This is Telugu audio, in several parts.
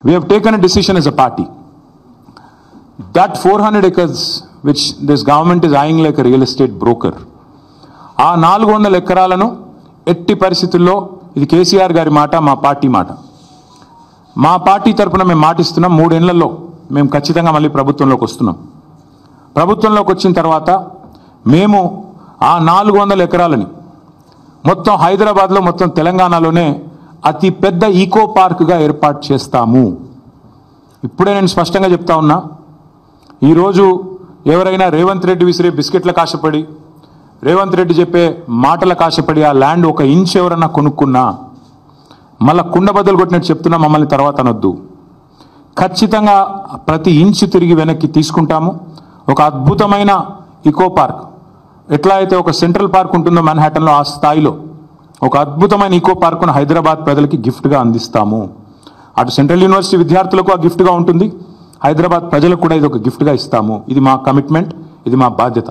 We have taken a decision as a party that 400 acres which this government is eyeing like a real estate broker, ఆ 400 ఎకరాలను ఎట్టి పరిస్థితుల్లో, ఇది కేసీఆర్ గారి మాట, మా పార్టీ మాట, మా పార్టీ తరపున మేము మాటిస్తున్నాం, 3 ఏళ్లలో మేము ఖచ్చితంగా మళ్ళీ ప్రభుత్వంలోకి వస్తున్నాం. ప్రభుత్వంలోకి వచ్చిన తర్వాత మేము ఆ 400 ఎకరాలని మొత్తం హైదరాబాద్లో, మొత్తం తెలంగాణలోనే అతి పెద్ద ఈకో పార్క్గా ఏర్పాటు చేస్తాము. ఇప్పుడే నేను స్పష్టంగా చెప్తా ఉన్నా, ఈరోజు ఎవరైనా రేవంత్ రెడ్డి విసిరే బిస్కెట్లకు ఆశపడి, రేవంత్ రెడ్డి చెప్పే మాటలకు ఆశపడి ఆ ల్యాండ్ 1 ఇంచ్ ఎవరన్నా కొనుక్కున్నా మళ్ళీ కుండ బద్దలు కొట్టినట్టు చెప్తున్నా, మమ్మల్ని తర్వాత అనొద్దు. ఖచ్చితంగా ప్రతి ఇంచు తిరిగి వెనక్కి తీసుకుంటాము. ఒక అద్భుతమైన ఈకో పార్క్, ఎట్లా అయితే ఒక సెంట్రల్ పార్క్ ఉంటుందో మ్యాన్హాటన్లో, ఆ స్థాయిలో ఒక అద్భుతమైన ఈకో పార్కును హైదరాబాద్ ప్రజలకి గిఫ్ట్గా అందిస్తాము. అటు సెంట్రల్ యూనివర్సిటీ విద్యార్థులకు ఆ గిఫ్ట్గా ఉంటుంది, హైదరాబాద్ ప్రజలకు కూడా ఇది ఒక గిఫ్ట్గా ఇస్తాము. ఇది మా కమిట్మెంట్, ఇది మా బాధ్యత.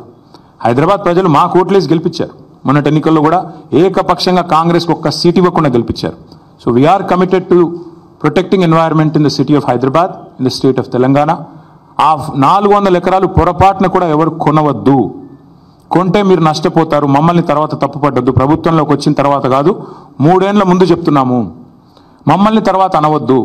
హైదరాబాద్ ప్రజలు మా ఓట్లేసి గెలిపించారు. మొన్నటి ఎన్నికల్లో కూడా ఏకపక్షంగా కాంగ్రెస్కి 1 సీట్ ఇవ్వకుండా గెలిపించారు. So we are committed to protecting environment in the city of Hyderabad, in the state of Telangana. ఆ 400 ఎకరాలు పొరపాటున కూడా ఎవరు కొనవద్దు. కొంటే మీరు నష్టపోతారు. మమ్మల్ని తర్వాత తప్పుపడ్డద్దు. ప్రభుత్వంలోకి వచ్చిన తర్వాత కాదు, 3 ఏళ్ల ముందు చెప్తున్నాము. మమ్మల్ని తర్వాత అనవద్దు.